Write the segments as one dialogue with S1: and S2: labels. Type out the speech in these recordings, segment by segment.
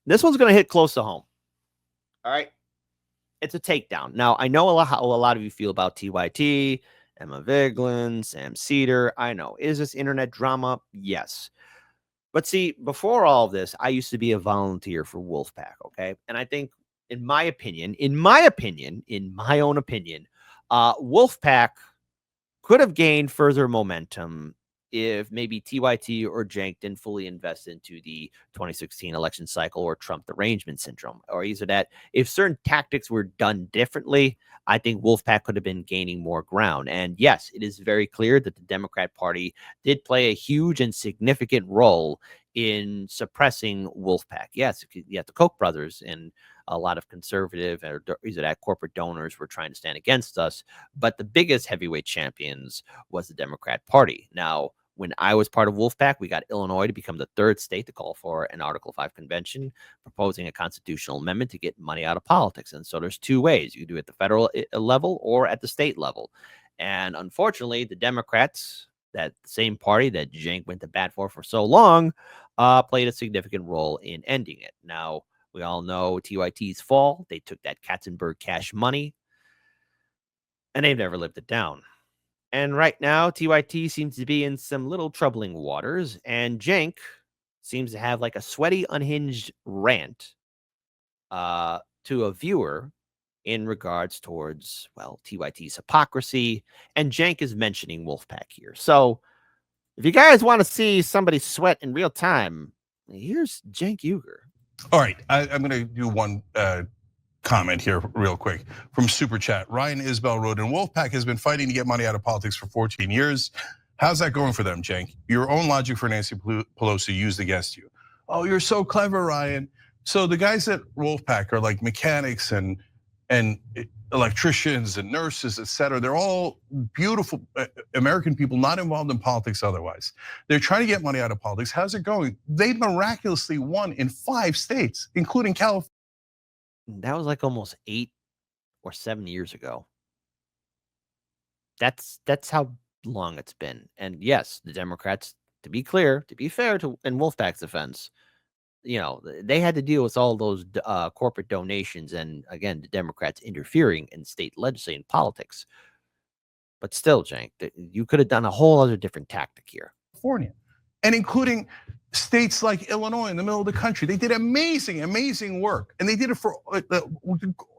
S1: This one's going to hit close to home. All right. It's a takedown. Now, I know how a lot of you feel about TYT, Emma Vigeland, Sam Cedar. I know. Is this internet drama? Yes. But see, before all of this, I used to be a volunteer for Wolf-PAC, okay? And I think, in my own opinion, Wolf-PAC could have gained further momentum if maybe TYT or Cenk didn't fully invest into the 2016 election cycle or Trump derangement syndrome, or either that if certain tactics were done differently, I think Wolf-PAC could have been gaining more ground. And yes, it is very clear that the Democrat Party did play a huge and significant role in suppressing Wolf-PAC. Yes, you have the Koch brothers and a lot of conservative or either that corporate donors were trying to stand against us, but the biggest heavyweight champions was the Democrat Party. Now, when I was part of Wolf-PAC, we got Illinois to become the third state to call for an Article 5 convention, proposing a constitutional amendment to get money out of politics. And so there's two ways. You can do it at the federal level or at the state level. And unfortunately, the Democrats, that same party that Cenk went to bat for so long, played a significant role in ending it. Now, we all know TYT's fall. They took that Katzenberg cash money, and they've never lived it down. And right now, TYT seems to be in some little troubling waters, and Cenk seems to have like a sweaty, unhinged rant to a viewer in regards towards, well, TYT's hypocrisy, and Cenk is mentioning Wolf-PAC here. So if you guys want to see somebody sweat in real time, here's Cenk Uygur.
S2: All right, I'm going to do one comment here real quick from Super Chat. Ryan Isbell wrote, and Wolf-PAC has been fighting to get money out of politics for 14 years. How's that going for them, Cenk? Your own logic for Nancy Pelosi used against you. Oh, you're so clever, Ryan. So the guys at Wolf-PAC are like mechanics and electricians and nurses, et cetera. They're all beautiful American people, not involved in politics otherwise. They're trying to get money out of politics. How's it going? They miraculously won in 5 states, including California.
S1: That was like almost 8 or 7 years ago. That's how long it's been. And yes, the Democrats, to be clear, to be fair to in Wolf-PAC's defense, you know, they had to deal with all those corporate donations and, again, the Democrats interfering in state legislative politics. But still, Cenk, you could have done a whole other different tactic here.
S2: California, and including states like Illinois in the middle of the country. They did amazing work. And they did it for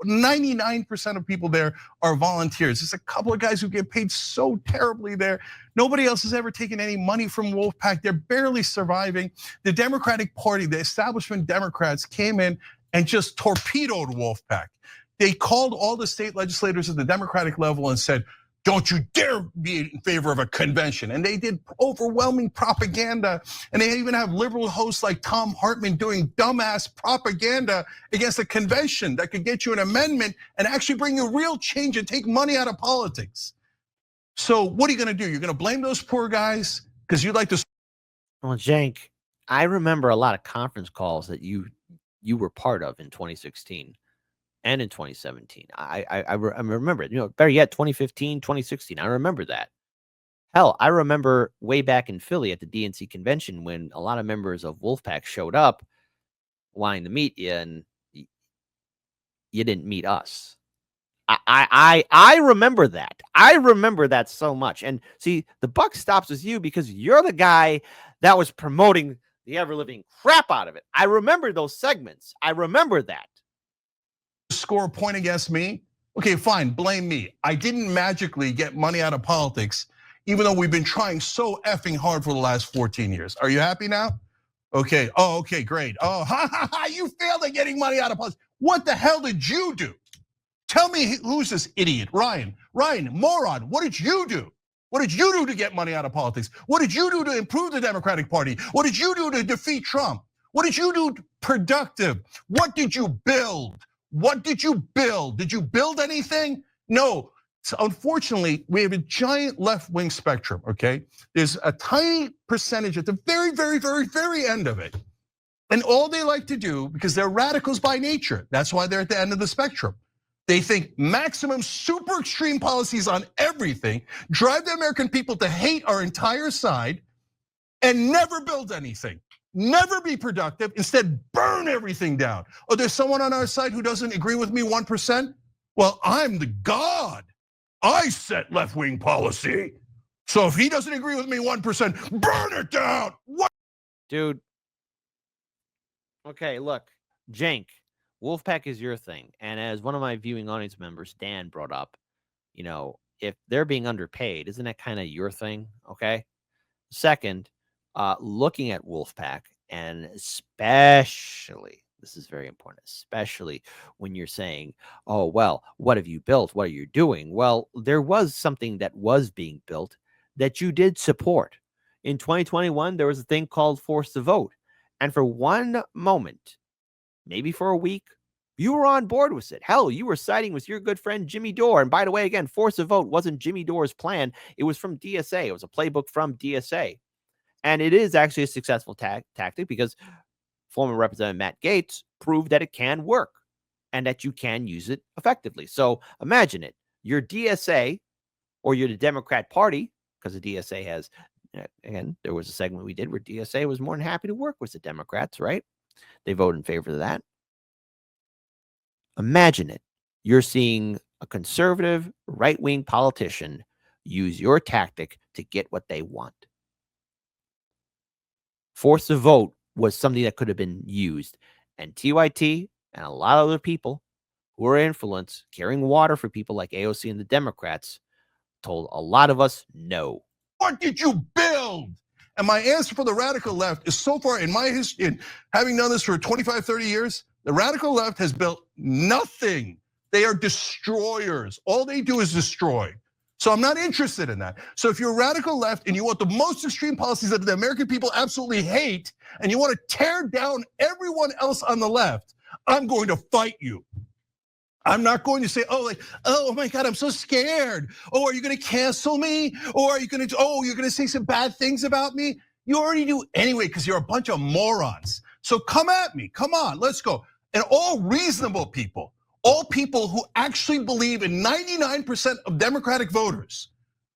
S2: 99% of people there are volunteers. There's a couple of guys who get paid so terribly there. Nobody else has ever taken any money from Wolf-PAC. They're barely surviving. The Democratic Party, the establishment Democrats came in and just torpedoed Wolf-PAC. They called all the state legislators at the Democratic level and said, don't you dare be in favor of a convention. And they did overwhelming propaganda. And they even have liberal hosts like Tom Hartman doing dumbass propaganda against a convention that could get you an amendment and actually bring you real change and take money out of politics. So what are you gonna do? You're gonna blame those poor guys? Because you'd like to.
S1: Well, Cenk, I remember a lot of conference calls that you were part of in 2016. And in 2017, I remember it. You know, better yet, 2015, 2016. I remember that. Hell, I remember way back in Philly at the DNC convention when a lot of members of Wolf-PAC showed up wanting to meet you, and you didn't meet us. I remember that. I remember that so much. And see, the buck stops with you because you're the guy that was promoting the ever-living crap out of it. I remember those segments. I remember that.
S2: Score a point against me? Okay, fine, blame me. I didn't magically get money out of politics, even though we've been trying so effing hard for the last 14 years. Are you happy now? Okay, okay, great. Oh, you failed at getting money out of politics. What the hell did you do? Tell me who's this idiot, Ryan, moron, what did you do? What did you do to get money out of politics? What did you do to improve the Democratic Party? What did you do to defeat Trump? What did you do productive? What did you build? What did you build? Did you build anything? No. So unfortunately, we have a giant left-wing spectrum, okay? There's a tiny percentage at the very end of it. And all they like to do, because they're radicals by nature, that's why they're at the end of the spectrum. They think maximum super extreme policies on everything, drive the American people to hate our entire side, and never build anything. never be productive, instead burn everything down. Oh, there's someone on our side who doesn't agree with me 1%? Well, I'm the god. I set left-wing policy. So if he doesn't agree with me 1%, burn it down. What?
S1: Dude. Okay, look, Cenk, Wolf-PAC is your thing. And as one of my viewing audience members, Dan, brought up, if they're being underpaid, isn't that kind of your thing? Okay. Second, looking at Wolf-PAC, and especially, this is very important, especially when you're saying, oh, well, what have you built? What are you doing? Well, there was something that was being built that you did support. In 2021, there was a thing called Force to Vote. And for one moment, maybe for a week, you were on board with it. Hell, you were siding with your good friend Jimmy Dore. And by the way, again, Force to Vote wasn't Jimmy Dore's plan. It was from DSA. It was a playbook from DSA. And it is actually a successful tactic because former Representative Matt Gaetz proved that it can work and that you can use it effectively. So imagine it. You're DSA or you're the Democrat Party, because the DSA has, again, there was a segment we did where DSA was more than happy to work with the Democrats, right? They vote in favor of that. Imagine it. You're seeing a conservative right-wing politician use your tactic to get what they want. Force to Vote was something that could have been used. And TYT and a lot of other people who are influenced, carrying water for people like AOC and the Democrats, told a lot of us no.
S2: What did you build? And my answer for the radical left is, so far in my history, in having done this for 25, 30 years, the radical left has built nothing. They are destroyers. All they do is destroy. So I'm not interested in that. So if you're radical left and you want the most extreme policies that the American people absolutely hate, and you want to tear down everyone else on the left, I'm going to fight you. I'm not going to say, oh my God, I'm so scared. Oh, are you going to cancel me? Or are you going to, you're going to say some bad things about me? You already do anyway, because you're a bunch of morons. So come at me, come on, let's go. And all reasonable people, all people who actually believe in 99% of Democratic voters,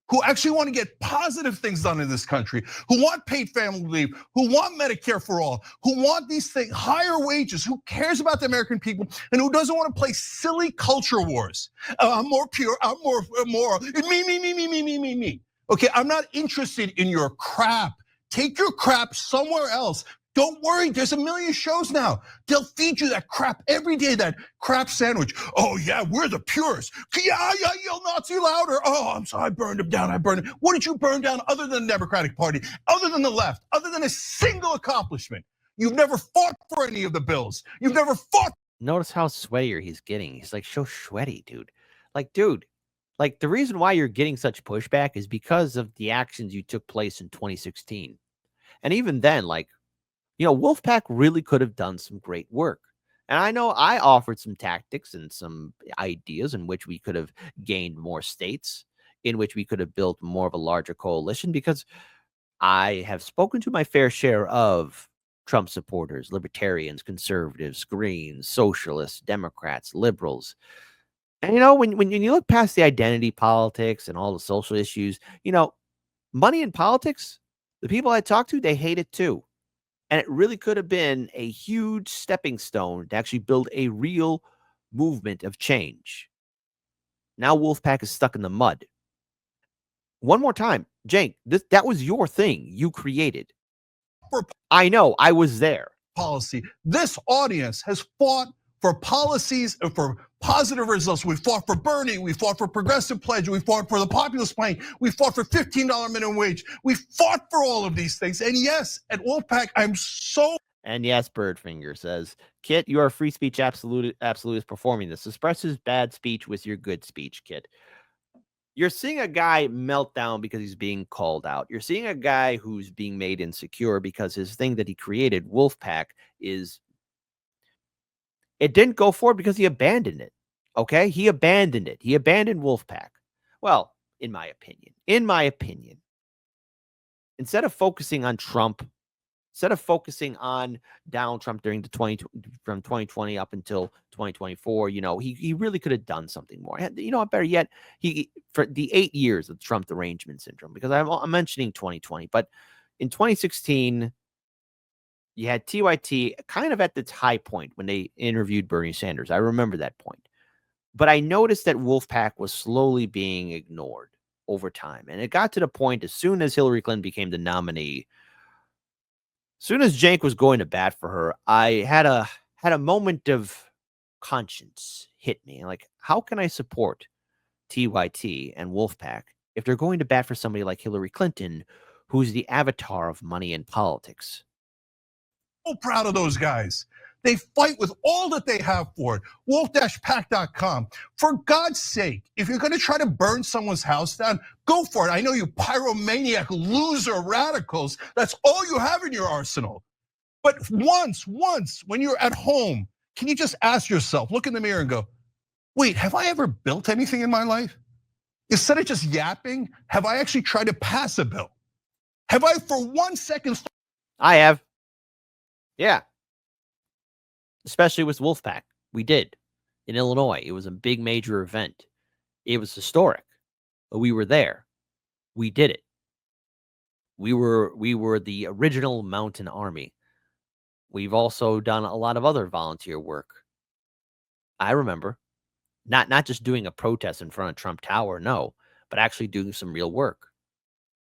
S2: who actually want to get positive things done in this country, who want paid family leave, who want Medicare for all, who want these things, higher wages, who cares about the American people, and who doesn't want to play silly culture wars. I'm more pure, I'm more moral, me. Okay, I'm not interested in your crap. Take your crap somewhere else. Don't worry, there's a million shows now. They'll feed you that crap every day, that crap sandwich. Oh yeah, we're the purists. Yeah, yell Nazi louder. Oh, I'm sorry, I burned them down, I burned them. What did you burn down other than the Democratic Party, other than the left, other than a single accomplishment? You've never fought for any of the bills. You've never fought.
S1: Notice how sweatier he's getting. He's like so sweaty, dude. Dude, the reason why you're getting such pushback is because of the actions you took place in 2016. And even then, Wolf-PAC really could have done some great work. And I know I offered some tactics and some ideas in which we could have gained more states, in which we could have built more of a larger coalition, because I have spoken to my fair share of Trump supporters, libertarians, conservatives, Greens, socialists, Democrats, liberals. And when you look past the identity politics and all the social issues, money in politics, the people I talk to, they hate it too. And it really could have been a huge stepping stone to actually build a real movement of change. Now Wolf-PAC is stuck in the mud. One more time, Cenk, that was your thing you created. I know, I was there.
S2: Policy. This audience has fought for policies and for positive results. We fought for Bernie, we fought for progressive pledge, we fought for the populist plan, we fought for $15 minimum wage. We fought for all of these things. And yes, at Wolf-PAC, I'm so.
S1: And yes, Birdfinger says, Kit, you are free speech absolutist performing this. Expresses bad speech with your good speech, Kit. You're seeing a guy melt down because he's being called out. You're seeing a guy who's being made insecure because his thing that he created, Wolf-PAC, it didn't go forward because he abandoned it. Okay? He abandoned it. He abandoned Wolf-PAC. Well, in my opinion, instead of focusing on Trump, instead of focusing on Donald Trump during from 2020 up until 2024, he really could have done something more. Better yet, for the 8 years of Trump derangement syndrome, because I'm mentioning 2020, but in 2016, You had TYT kind of at its high point when they interviewed Bernie Sanders. I remember that point. But I noticed that Wolf-PAC was slowly being ignored over time. And it got to the point as soon as Hillary Clinton became the nominee, as soon as Cenk was going to bat for her, I had a moment of conscience hit me. Like, how can I support TYT and Wolf-PAC if they're going to bat for somebody like Hillary Clinton, who's the avatar of money in politics?
S2: So proud of those guys. They fight with all that they have for it. Wolf-PAC.com. For God's sake, if you're going to try to burn someone's house down, go for it. I know you pyromaniac loser radicals. That's all you have in your arsenal. But once, when you're at home, can you just ask yourself, look in the mirror and go, wait, have I ever built anything in my life? Instead of just yapping, have I actually tried to pass a bill? Have I for 1 second?
S1: I have. Yeah. Especially with Wolf-PAC. We did in Illinois. It was a big major event. It was historic. We were there. We did it. We were the original Mountain Army. We've also done a lot of other volunteer work. I remember not just doing a protest in front of Trump Tower, no, but actually doing some real work.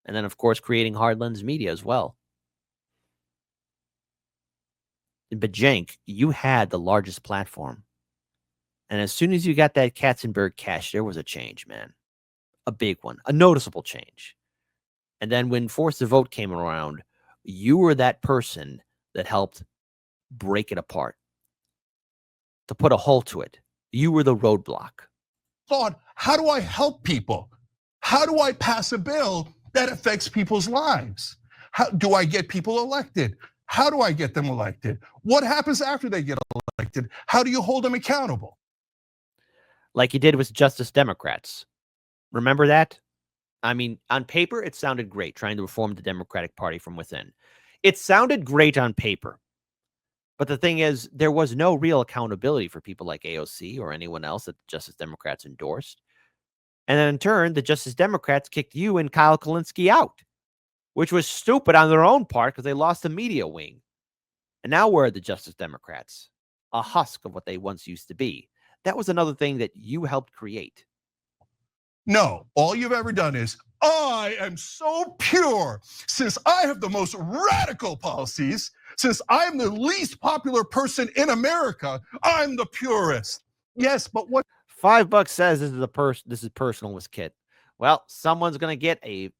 S1: And then, of course, creating Hard Lens Media as well. But Cenk, you had the largest platform. And as soon as you got that Katzenberg cash, there was a change, man. A big one, a noticeable change. And then when Force the Vote came around, you were that person that helped break it apart, to put a halt to it. You were the roadblock.
S2: Thought, how do I help people? How do I pass a bill that affects people's lives? How do I get people elected? How do I get them elected? What happens after they get elected? How do you hold them accountable?
S1: Like you did with Justice Democrats. Remember that? I mean, on paper, it sounded great, trying to reform the Democratic Party from within. It sounded great on paper. But the thing is, there was no real accountability for people like AOC or anyone else that the Justice Democrats endorsed. And then in turn, the Justice Democrats kicked you and Kyle Kalinske out, which was stupid on their own part because they lost the media wing. And now where are the Justice Democrats? A husk of what they once used to be. That was another thing that you helped create.
S2: No, all you've ever done is, I am so pure. Since I have the most radical policies, since I am the least popular person in America, I'm the purest. Yes, but what?
S1: $5 says this is personal with Kit. Well, someone's gonna get a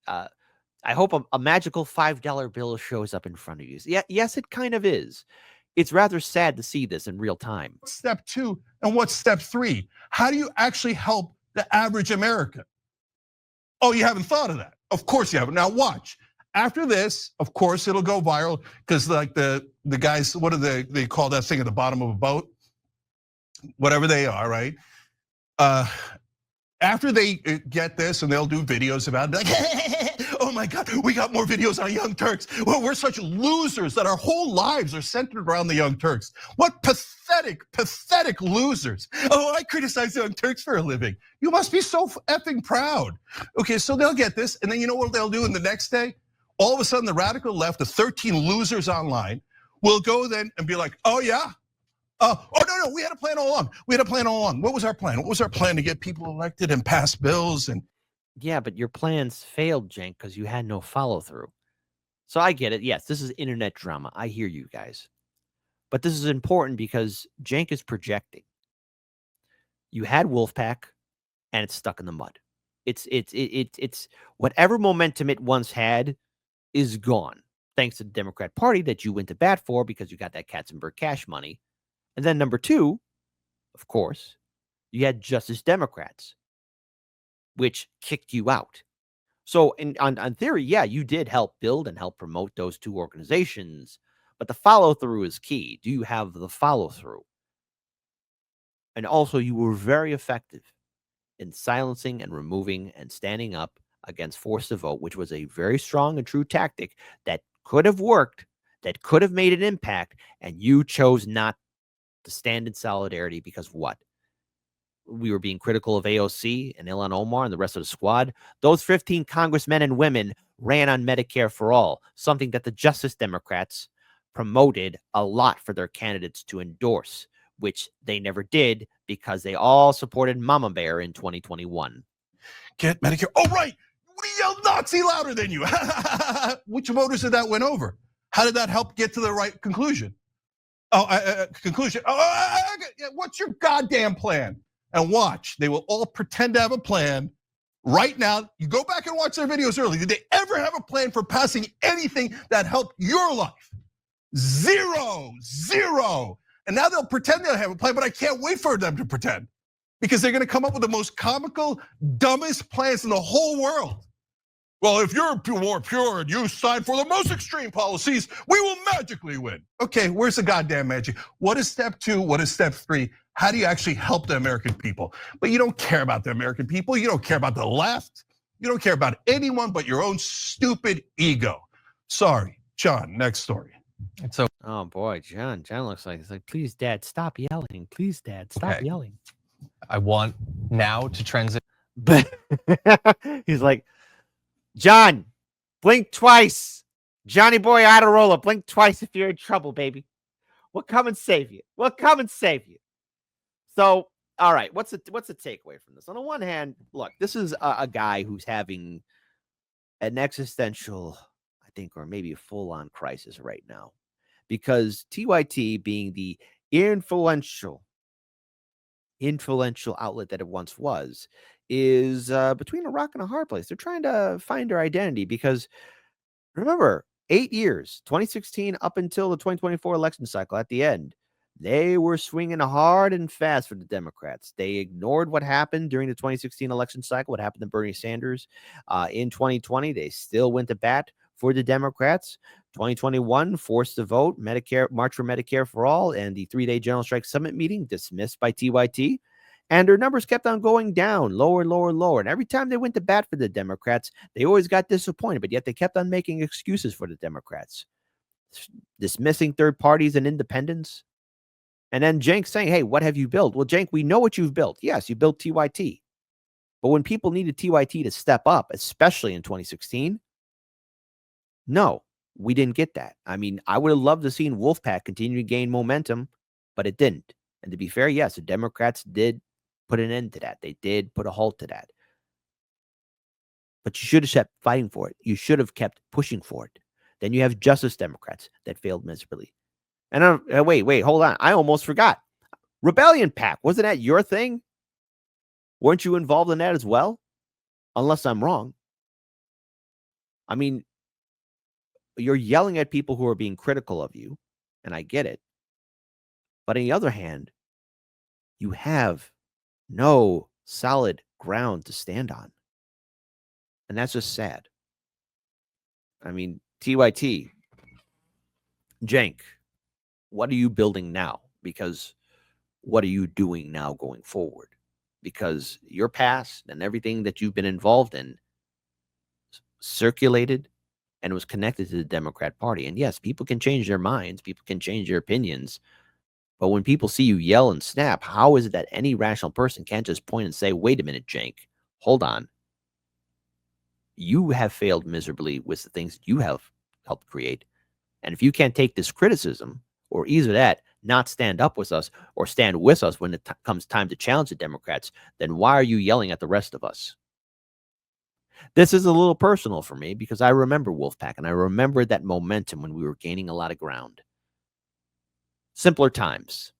S1: I hope a magical $5 bill shows up in front of you. Yeah, yes, it kind of is. It's rather sad to see this in real time.
S2: Step 2 and what's step 3? How do you actually help the average American? Oh, you haven't thought of that. Of course you haven't. Now watch. After this, of course, it'll go viral because like the guys, what do they call that thing at the bottom of a boat? Whatever they are, right? After they get this and they'll do videos about it, like, oh my God, we got more videos on Young Turks. Well, we're such losers that our whole lives are centered around the Young Turks. What pathetic losers. Oh, I criticize the Young Turks for a living. You must be so effing proud. Okay, so they'll get this, and then you know what they'll do in the next day? All of a sudden, the radical left, the 13 losers online, will go then and be like, oh yeah? Oh no, we had a plan all along. What was our plan? What was our plan to get people elected and pass bills? And
S1: yeah, but your plans failed, Cenk, because you had no follow through. So I get it. Yes, this is internet drama. I hear you guys. But this is important because Cenk is projecting. You had Wolf-PAC and it's stuck in the mud. It's whatever momentum it once had is gone. Thanks to the Democrat Party that you went to bat for because you got that Katzenberg cash money. And then number 2, of course, you had Justice Democrats, which kicked you out. So on theory, yeah, you did help build and help promote those 2 organizations, but the follow through is key. Do you have the follow through? And also, you were very effective in silencing and removing and standing up against Force the Vote, which was a very strong and true tactic that could have worked, that could have made an impact, and you chose not to stand in solidarity because what? We were being critical of AOC and Ilhan Omar and the rest of the squad. Those 15 congressmen and women ran on Medicare for all, something that the Justice Democrats promoted a lot for their candidates to endorse, which they never did because they all supported Mama Bear in 2021.
S2: Get Medicare. Oh, right. We yelled Nazi louder than you. Which voters did that win over? How did that help get to the right conclusion? Conclusion. What's your goddamn plan? And watch, they will all pretend to have a plan. Right now, you go back and watch their videos early. Did they ever have a plan for passing anything that helped your life? Zero. And now they'll pretend they have a plan, but I can't wait for them to pretend. Because they're gonna come up with the most comical, dumbest plans in the whole world. Well, if you're more pure and you sign for the most extreme policies, we will magically win. Okay, where's the goddamn magic? What is step 2? What is step 3? How do you actually help the American people? But you don't care about the American people. You don't care about the left. You don't care about anyone but your own stupid ego. Sorry, John, next story.
S3: And so,
S1: oh boy, John looks like, it's like, please Dad, stop yelling. Please Dad, stop yelling.
S3: I want now to transition.
S1: But he's like, John, blink twice. Johnny boy Adderall, blink twice if you're in trouble, baby. We'll come and save you. We'll come and save you. So, all right, what's the takeaway from this? On the one hand, look, this is a guy who's having an existential, I think, or maybe a full-on crisis right now. Because TYT, being the influential outlet that it once was, is between a rock and a hard place. They're trying to find their identity because, remember, 8 years, 2016 up until the 2024 election cycle, at the end, they were swinging hard and fast for the Democrats. They ignored what happened during the 2016 election cycle, what happened to Bernie Sanders. In 2020, they still went to bat for the Democrats. 2021, forced to vote, Medicare, March for Medicare for All, and the 3-day General Strike Summit meeting dismissed by TYT. And their numbers kept on going down, lower and lower and lower. And every time they went to bat for the Democrats, they always got disappointed, but yet they kept on making excuses for the Democrats, dismissing third parties and independents. And then Cenks saying, hey, what have you built? Well, Cenk, we know what you've built. Yes, you built TYT. But when people needed TYT to step up, especially in 2016, no, we didn't get that. I mean, I would have loved to have seen Wolf-PAC continue to gain momentum, but it didn't. And to be fair, yes, the Democrats did put an end to that. They did put a halt to that. But you should have kept fighting for it. You should have kept pushing for it. Then you have Justice Democrats that failed miserably. And wait, hold on. I almost forgot. Rebellion PAC, wasn't that your thing? Weren't you involved in that as well? Unless I'm wrong. I mean, you're yelling at people who are being critical of you, and I get it. But on the other hand, you have no solid ground to stand on. And that's just sad. I mean, TYT, Cenk, what are you building now? Because what are you doing now going forward? Because your past and everything that you've been involved in circulated and was connected to the Democrat Party. And yes, people can change their minds. People can change their opinions. But when people see you yell and snap, how is it that any rational person can't just point and say, wait a minute, Cenk, hold on. You have failed miserably with the things that you have helped create. And if you can't take this criticism, or either that, not stand up with us, or stand with us when it comes time to challenge the Democrats, then why are you yelling at the rest of us? This is a little personal for me because I remember Wolf-PAC, and I remember that momentum when we were gaining a lot of ground. Simpler times.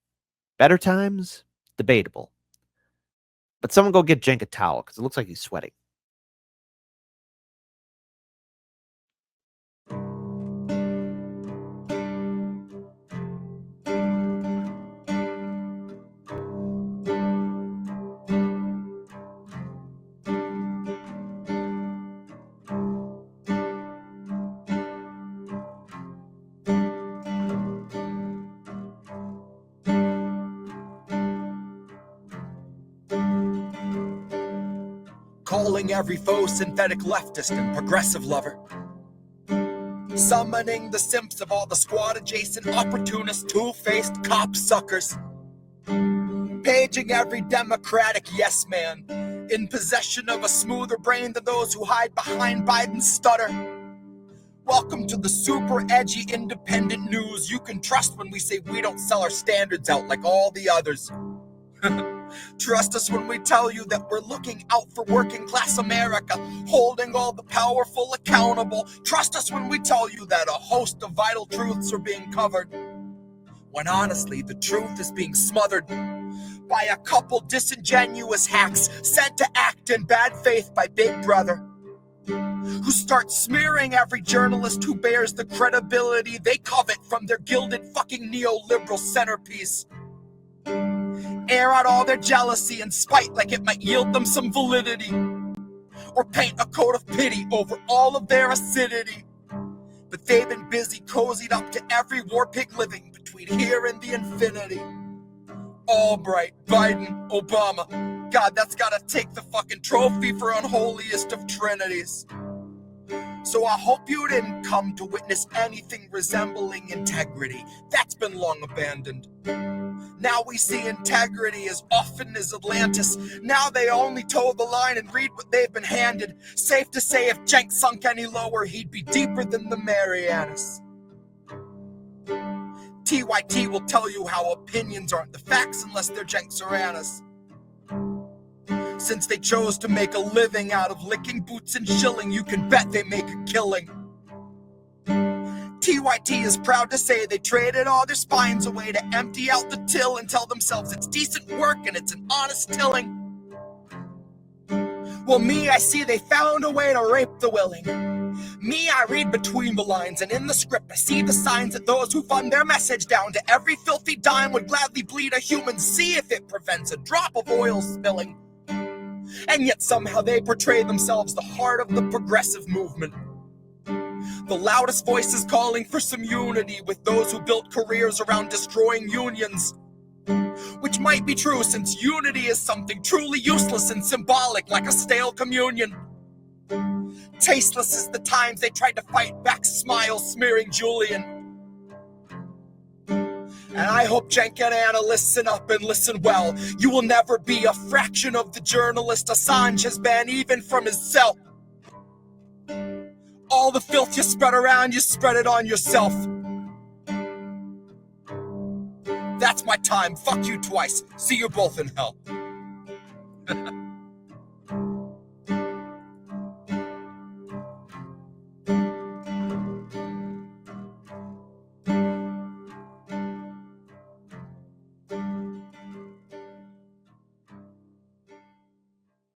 S1: Better times? Debatable. But someone go get Cenk a towel because it looks like he's sweating.
S4: Calling every foe synthetic leftist and progressive lover. Summoning the simps of all the squad adjacent opportunist two-faced cop suckers. Paging every democratic yes man in possession of a smoother brain than those who hide behind Biden's stutter. Welcome to the super edgy independent news you can trust when we say we don't sell our standards out like all the others. Trust us when we tell you that we're looking out for working class America, holding all the powerful accountable. Trust us when we tell you that a host of vital truths are being covered, when honestly the truth is being smothered by a couple disingenuous hacks sent to act in bad faith by Big Brother, who start smearing every journalist who bears the credibility they covet from their gilded fucking neoliberal centerpiece. Air out all their jealousy and spite like it might yield them some validity, or paint a coat of pity over all of their acidity. But they've been busy cozied up to every war pig living between here and the infinity. Albright, Biden, Obama, God, that's gotta take the fucking trophy for unholiest of trinities. So I hope you didn't come to witness anything resembling integrity. That's been long abandoned. Now we see integrity as often as Atlantis. Now they only toe the line and read what they've been handed. Safe to say if Cenks sunk any lower, he'd be deeper than the Marianas. TYT will tell you how opinions aren't the facts unless they're Cenks or Annas. Since they chose to make a living out of licking boots and shilling, you can bet they make a killing. TYT is proud to say they traded all their spines away to empty out the till and tell themselves it's decent work and it's an honest tilling. Well, me, I see they found a way to rape the willing. Me, I read between the lines, and in the script I see the signs that those who fund their message down to every filthy dime would gladly bleed a human sea if it prevents a drop of oil spilling. And yet somehow they portray themselves the heart of the progressive movement. The loudest voices calling for some unity with those who built careers around destroying unions. Which might be true, since unity is something truly useless and symbolic, like a stale communion. Tasteless as the times they tried to fight back smiles smearing Julian. And I hope Cenk and Anna listen up and listen well. You will never be a fraction of the journalist Assange has been, even from his cell. All the filth you spread around, you spread it on yourself. That's my time. Fuck you twice. See you both in hell.